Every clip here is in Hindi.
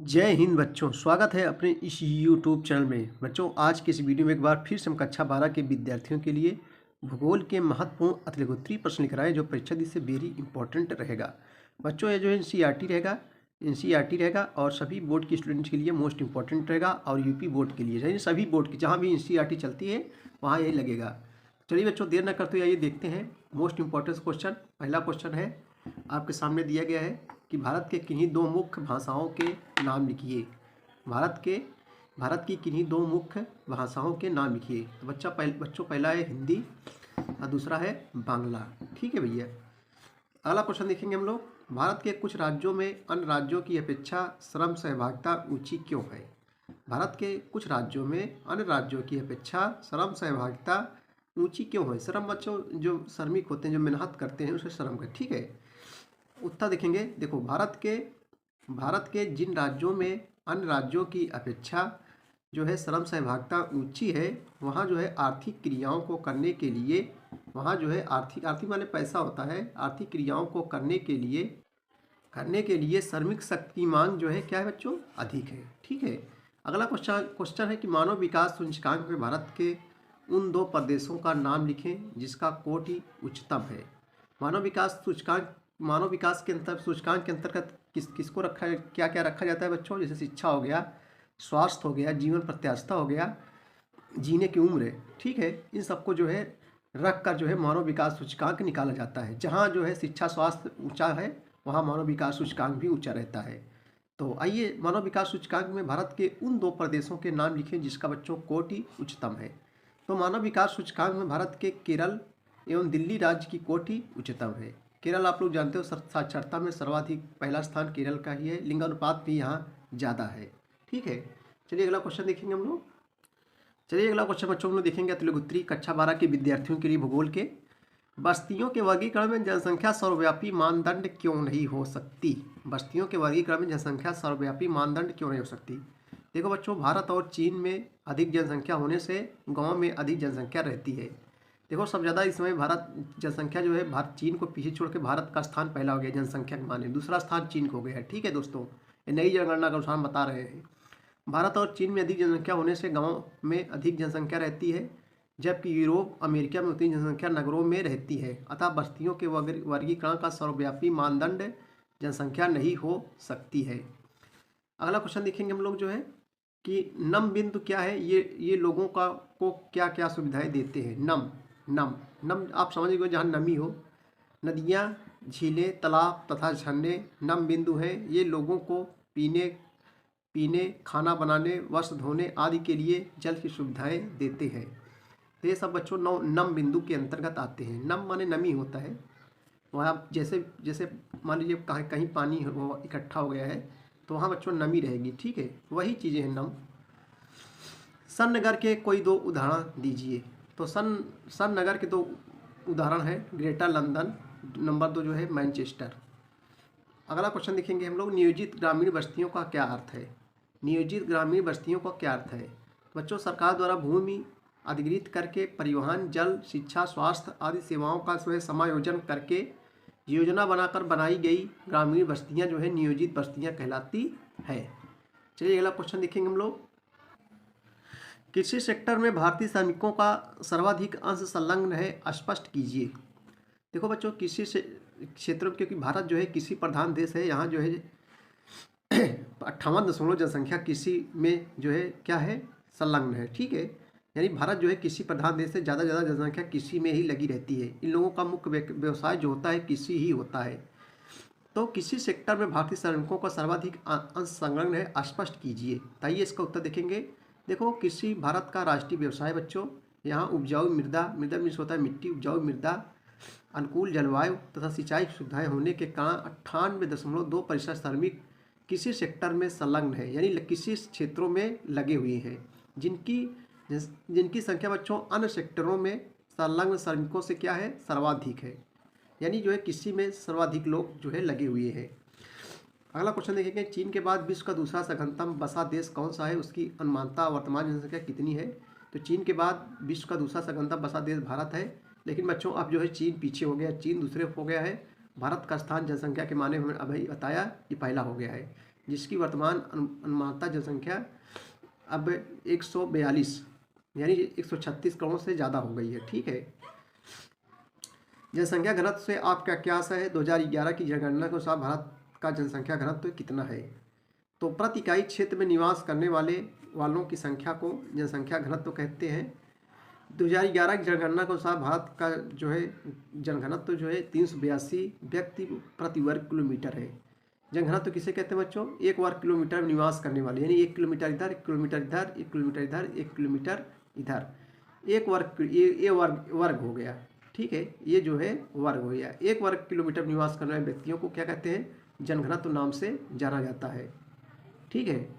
जय हिंद बच्चों, स्वागत है अपने इस यूट्यूब चैनल में। बच्चों, आज के इस वीडियो में एक बार फिर से हम कक्षा 12 के विद्यार्थियों के लिए भूगोल के महत्वपूर्ण अतिलघुत्तरीय प्रश्न लेकर आए जो परीक्षा दृष्टि से वेरी इंपॉर्टेंट रहेगा। बच्चों, ये जो है एनसीईआरटी रहेगा और सभी बोर्ड के स्टूडेंट्स के लिए मोस्ट इंपॉर्टेंट रहेगा और यूपी बोर्ड के लिए, यानी सभी बोर्ड की जहाँ भी एनसीईआरटी चलती है वहाँ यही लगेगा। चलिए बच्चों, देर न करते हुए आइए देखते हैं मोस्ट इंपॉर्टेंट क्वेश्चन। पहला क्वेश्चन है, आपके सामने दिया गया है कि भारत के किन्हीं दो मुख्य भाषाओं के नाम लिखिए। भारत की किन्हीं दो मुख्य भाषाओं के नाम लिखिए। तो बच्चों पहला है हिंदी और दूसरा है बांग्ला। ठीक है भैया। अगला क्वेश्चन देखेंगे हम लोग, भारत के कुछ राज्यों में अन्य राज्यों की अपेक्षा श्रम सहभागिता ऊंची क्यों है? भारत के कुछ राज्यों में अन्य राज्यों की अपेक्षा श्रम सहभागिता ऊंची क्यों है? श्रम बच्चों जो श्रमिक होते हैं, जो मेहनत करते हैं, उसे श्रम कर। ठीक है। उत्तर देखेंगे। देखो, भारत के जिन राज्यों में अन्य राज्यों की अपेक्षा जो है श्रम सहभागिता ऊंची है, वहाँ जो है आर्थिक क्रियाओं को करने के लिए, वहाँ जो है आर्थिक माने पैसा होता है, आर्थिक क्रियाओं को करने के लिए श्रमिक शक्ति की मांग जो है क्या है बच्चों? अधिक है। ठीक है। अगला क्वेश्चन है कि मानव विकास सूचकांक में भारत के उन दो प्रदेशों का नाम लिखें जिसका कोटि उच्चतम है। मानव विकास के सूचकांक के अंतर्गत किसको रखा, क्या क्या रखा जाता है बच्चों? जैसे शिक्षा हो गया, स्वास्थ्य हो गया, जीवन प्रत्याशा हो गया, जीने की उम्र। ठीक है। इन सबको जो है रख कर जो है मानव विकास सूचकांक निकाला जाता है। जहाँ जो है शिक्षा स्वास्थ्य ऊंचा है, वहाँ मानव विकास सूचकांक भी ऊंचा रहता है। तो आइए, मानव विकास सूचकांक में भारत के उन दो प्रदेशों के नाम लिखें जिसका बच्चों कोटि उच्चतम है। तो मानव विकास सूचकांक में भारत के केरल एवं दिल्ली राज्य की कोटि उच्चतम है। केरल आप लोग जानते हो साक्षरता में सर्वाधिक पहला स्थान केरल का ही है। लिंगानुपात भी यहाँ ज़्यादा है। ठीक है। चलिए अगला क्वेश्चन देखेंगे हम लोग। अगला क्वेश्चन बच्चों हम लोग देखेंगे अतिलघुत्तरीय कक्षा 12 के विद्यार्थियों के लिए भूगोल के। बस्तियों के वर्गीकरण में जनसंख्या सर्वव्यापी मानदंड क्यों नहीं हो सकती? बस्तियों के वर्गीकरण में जनसंख्या सर्वव्यापी मानदंड क्यों नहीं हो सकती? देखो बच्चों, भारत और चीन में अधिक जनसंख्या होने से गाँव में अधिक जनसंख्या रहती है। देखो, सब ज़्यादा इस समय भारत जनसंख्या जो है, भारत चीन को पीछे छोड़ के भारत का स्थान पहला हो गया जनसंख्या के माने, दूसरा स्थान चीन को हो गया है। ठीक है दोस्तों, ये नई जनगणना के अनुसार बता रहे हैं। भारत और चीन में अधिक जनसंख्या होने से गाँव में अधिक जनसंख्या रहती है, जबकि यूरोप अमेरिका में उतनी जनसंख्या नगरों में रहती है। अतः बस्तियों के वर्गीकरण का सर्वव्यापी मानदंड जनसंख्या नहीं हो सकती है। अगला क्वेश्चन देखेंगे हम लोग जो है कि नम बिंदु क्या है? ये लोगों को क्या क्या सुविधाएं देते हैं? नम आप समझिए जहाँ नमी हो। नदियाँ, झीलें, तालाब तथा झरने नम बिंदु हैं। ये लोगों को पीने, खाना बनाने, वस्त्र धोने आदि के लिए जल की सुविधाएं देते हैं। तो ये सब बच्चों नम बिंदु के अंतर्गत आते हैं। नम माने नमी होता है। वहाँ जैसे जैसे मान लीजिए कहीं पानी वो इकट्ठा हो गया है तो वहाँ बच्चों नमी रहेगी। ठीक है, वही चीज़ें हैं नम। सन नगर के कोई दो उदाहरण दीजिए। तो सन नगर के दो उदाहरण है ग्रेटर लंदन, नंबर 2 जो है मैनचेस्टर। अगला क्वेश्चन देखेंगे हम लोग, नियोजित ग्रामीण बस्तियों का क्या अर्थ है? नियोजित ग्रामीण बस्तियों का क्या अर्थ है बच्चों? सरकार द्वारा भूमि अधिग्रहित करके परिवहन, जल, शिक्षा, स्वास्थ्य आदि सेवाओं का जो है समायोजन करके योजना बनाकर बनाई गई ग्रामीण बस्तियां जो है नियोजित बस्तियां कहलाती है। चलिए अगला क्वेश्चन देखेंगे हम लोग। कृषि सेक्टर में भारतीय श्रमिकों का सर्वाधिक अंश संलग्न है, स्पष्ट कीजिए। देखो बच्चों, कृषि से क्षेत्र में, क्योंकि भारत जो है कृषि प्रधान देश है, यहाँ जो है 58 जनसंख्या कृषि में जो है क्या है? संलग्न है। ठीक है। यानी भारत जो है कृषि प्रधान देश से ज़्यादा जनसंख्या कृषि में ही लगी रहती है। इन लोगों का मुख्य व्यवसाय जो होता है कृषि ही होता है। तो कृषि सेक्टर में भारतीय श्रमिकों का सर्वाधिक अंश संलग्न है, स्पष्ट कीजिए। ताइए इसका उत्तर देखेंगे। देखो, कृषि भारत का राष्ट्रीय व्यवसाय बच्चों। यहाँ उपजाऊ मृदा मीन्स होता है मिट्टी, उपजाऊ मृदा, अनुकूल जलवायु तथा सिंचाई की सुविधाएं होने के कारण 98.2% श्रमिक कृषि सेक्टर में संलग्न है, यानी कृषि क्षेत्रों में लगे हुए हैं, जिनकी संख्या बच्चों अन्य सेक्टरों में संलग्न श्रमिकों से क्या है? सर्वाधिक है। यानी जो है कृषि में सर्वाधिक लोग जो है लगे हुए हैं। अगला क्वेश्चन देखेंगे, चीन के बाद विश्व का दूसरा सघनतम बसा देश कौन सा है? उसकी अनुमानता वर्तमान जनसंख्या कितनी है? तो चीन के बाद विश्व का दूसरा सघनतम बसा देश भारत है। लेकिन बच्चों अब जो है चीन पीछे हो गया, चीन दूसरे हो गया है। भारत का स्थान जनसंख्या के माने में अभी बताया कि पहला हो गया है। जिसकी वर्तमान अनुमानता जनसंख्या अब 142 यानी 136 करोड़ से ज़्यादा हो गई है। ठीक है, जनसंख्या घनत्व से आपका क्या आशा है? 2011 की जनगणना के अनुसार भारत का जनसंख्या घनत्व कितना है? तो प्रति इकाई क्षेत्र में निवास करने वालों की संख्या को जनसंख्या घनत्व कहते हैं। 2011 की जनगणना के अनुसार भारत का जो है जनघनत्व जो है 382 व्यक्ति प्रति वर्ग किलोमीटर है। जनघनत्व किसे कहते हैं बच्चों? एक वर्ग किलोमीटर में निवास करने वाले, यानी 1 किलोमीटर इधर, 1 किलोमीटर इधर, 1 किलोमीटर इधर, 1 किलोमीटर इधर, एक वर्ग, ये वर्ग हो गया। ठीक है, ये जो है वर्ग हो गया। 1 वर्ग किलोमीटर निवास करने वाले व्यक्तियों को क्या कहते हैं? जनघनत्व नाम से जाना जाता है। ठीक है,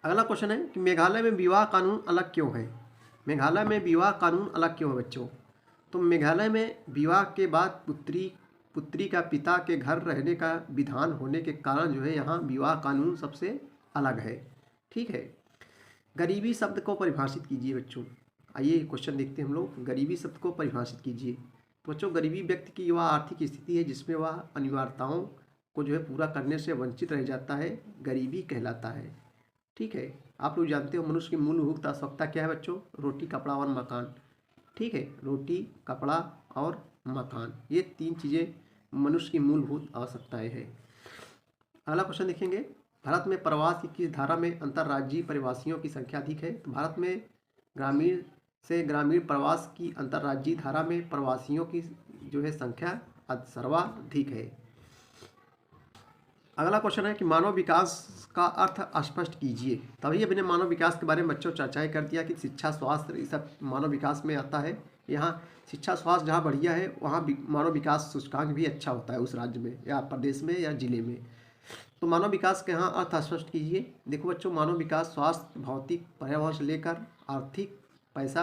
अगला क्वेश्चन है कि मेघालय में विवाह कानून अलग क्यों है? मेघालय में विवाह कानून अलग क्यों है बच्चों? तो मेघालय में विवाह के बाद पुत्री का पिता के घर रहने का विधान होने के कारण जो है यहाँ विवाह कानून सबसे अलग है। ठीक है, गरीबी शब्द को परिभाषित कीजिए बच्चों। आइए क्वेश्चन देखते हैं हम लोग। गरीबी शब्द को परिभाषित कीजिए। तो बच्चों, गरीबी व्यक्ति की वह आर्थिक स्थिति है जिसमें वह अनिवार्यताओं को जो है पूरा करने से वंचित रह जाता है, गरीबी कहलाता है। ठीक है, आप लोग जानते हो मनुष्य की मूलभूत आवश्यकता क्या है बच्चों? रोटी, कपड़ा और मकान। ठीक है, रोटी, कपड़ा और मकान, ये 3 चीज़ें मनुष्य की मूलभूत आवश्यकताएं हैं। अगला क्वेश्चन देखेंगे, भारत में प्रवास की किस धारा में अंतर्राज्यीय प्रवासियों की संख्या अधिक है? तो भारत में ग्रामीण से ग्रामीण प्रवास की अंतर्राज्यीय धारा में प्रवासियों की जो है संख्या सर्वाधिक है। अगला क्वेश्चन है कि मानव विकास का अर्थ स्पष्ट कीजिए। तभी अभी ने मानव विकास के बारे में बच्चों चर्चाएं कर दिया कि शिक्षा, स्वास्थ्य, ये सब मानव विकास में आता है। यहाँ शिक्षा स्वास्थ्य जहाँ बढ़िया है वहाँ मानव विकास सूचकांक भी अच्छा होता है उस राज्य में या प्रदेश में या जिले में। तो मानव विकास के यहाँ अर्थ स्पष्ट कीजिए। देखो बच्चों, मानव विकास स्वास्थ्य, भौतिक, पर्यावरण से लेकर आर्थिक, पैसा,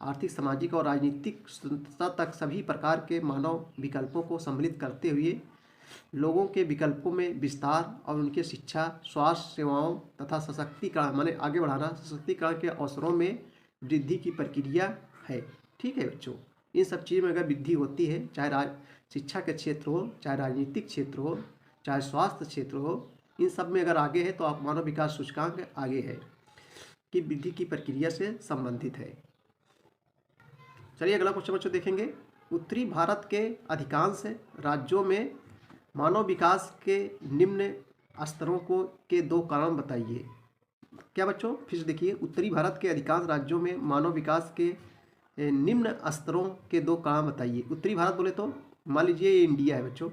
आर्थिक, सामाजिक और राजनीतिक स्वतंत्रता तक सभी प्रकार के मानव विकल्पों को सम्मिलित करते हुए लोगों के विकल्पों में विस्तार और उनके शिक्षा, स्वास्थ्य सेवाओं तथा सशक्तिकरण माने आगे बढ़ाना, सशक्तिकरण के अवसरों में वृद्धि की प्रक्रिया है। ठीक है बच्चों, इन सब चीज़ों में अगर वृद्धि होती है, चाहे शिक्षा के क्षेत्र हो, चाहे राजनीतिक क्षेत्र हो, चाहे स्वास्थ्य क्षेत्र हो, इन सब में अगर आगे है तो आप मानव विकास सूचकांक आगे है कि वृद्धि की प्रक्रिया से संबंधित है। चलिए अगला क्वेश्चन बच्चों देखेंगे। उत्तरी भारत के अधिकांश राज्यों में मानव विकास के निम्न स्तरों के 2 कारण बताइए। क्या बच्चों? फिर से देखिए, उत्तरी भारत के अधिकांश राज्यों में मानव विकास के निम्न स्तरों के 2 कारण बताइए। उत्तरी भारत बोले तो मान लीजिए ये इंडिया है बच्चों,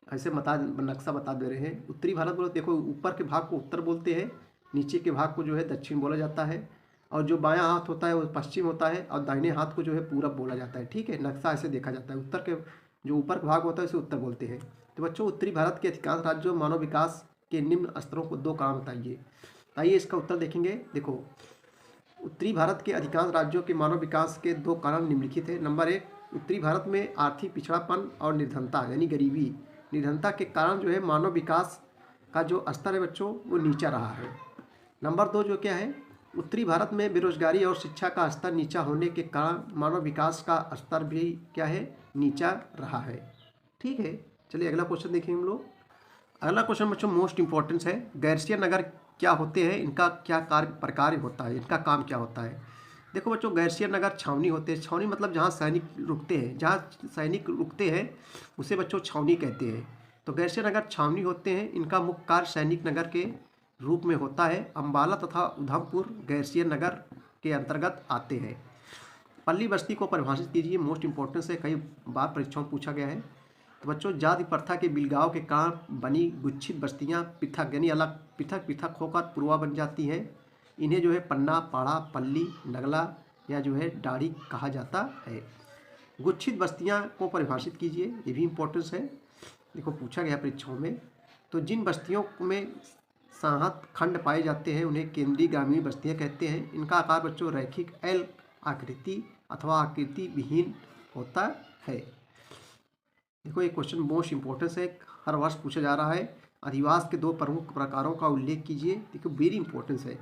ऐसे नक्शा बता दे रहे हैं। उत्तरी भारत बोले, देखो ऊपर के भाग को उत्तर बोलते हैं, नीचे के भाग को जो है दक्षिण बोला जाता है, और जो बायां हाथ होता है वो पश्चिम होता है, और दाहिने हाथ को जो है पूरब बोला जाता है। ठीक है, नक्शा ऐसे देखा जाता है। उत्तर के जो ऊपर का भाग होता है उसे उत्तर बोलते हैं। तो बच्चों, उत्तरी भारत के अधिकांश राज्यों में मानव विकास के निम्न स्तरों को 2 कारण बताइए। आइए इसका उत्तर देखेंगे। देखो, उत्तरी भारत के अधिकांश राज्यों के मानव विकास के 2 कारण निम्नलिखित है। नंबर 1, उत्तरी भारत में आर्थिक पिछड़ापन और निर्धनता यानी गरीबी, निर्धनता के कारण जो है मानव विकास का जो स्तर है बच्चों वो नीचा रहा है। नंबर 2 जो क्या है, उत्तरी भारत में बेरोजगारी और शिक्षा का स्तर नीचा होने के कारण मानव विकास का स्तर भी क्या है, नीचा रहा है। ठीक है, चलिए अगला क्वेश्चन देखेंगे हम लोग। अगला क्वेश्चन बच्चों मोस्ट इंपॉर्टेंस है। गैरसियर नगर क्या होते हैं, इनका क्या प्रकार होता है, इनका काम क्या होता है? देखो बच्चों, गैरसियर नगर छावनी होते हैं। छावनी मतलब जहाँ सैनिक रुकते हैं, जहाँ सैनिक रुकते हैं उसे बच्चों छावनी कहते हैं। तो गैरसियर नगर छावनी होते हैं। इनका मुख्य कार्य सैनिक नगर के रूप में होता है। अम्बाला तथा उधमपुर गैरसियर नगर के अंतर्गत आते हैं। पल्ली बस्ती को परिभाषित कीजिए। मोस्ट इंपॉर्टेंस है, कई बार परीक्षाओं में पूछा गया है। तो बच्चों, जाति प्रथा के बिलगाव के कारण बनी गुच्छित बस्तियां पृथक यानी अलग पृथक होकर पुरवा बन जाती हैं। इन्हें जो है पन्ना, पाड़ा, पल्ली, नगला या जो है डाड़ी कहा जाता है। गुच्छित बस्तियां को परिभाषित कीजिए, ये भी इम्पोर्टेंस है, देखो पूछा गया परीक्षाओं में। तो जिन बस्तियों में साहत खंड पाए जाते हैं उन्हें केंद्रीय ग्रामीण बस्तियां कहते हैं। इनका आकार बच्चों रैखिक एल आकृति अथवा आकृति विहीन होता है। देखो ये क्वेश्चन मोस्ट इंपॉर्टेंस है, हर वर्ष पूछा जा रहा है। अधिवास के 2 प्रमुख प्रकारों का उल्लेख कीजिए। देखो वेरी इंपॉर्टेंस है।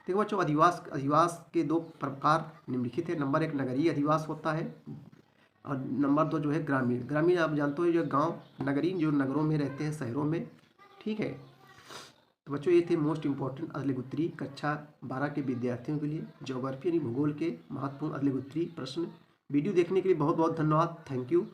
देखो बच्चों, अधिवास के 2 प्रकार निम्नलिखित है। नंबर 1 नगरीय अधिवास होता है, और नंबर 2 जो है ग्रामीण। ग्रामीण आप जानते हो जो गांव, नगरीय जो नगरों में रहते हैं, शहरों में। ठीक है। तो बच्चों ये थे मोस्ट इम्पॉर्टेंट अगले उत्तरी कक्षा 12 के विद्यार्थियों के लिए ज्योग्राफी यानी भूगोल के महत्वपूर्ण अगले उत्तरी प्रश्न। वीडियो देखने के लिए बहुत बहुत धन्यवाद। Thank you.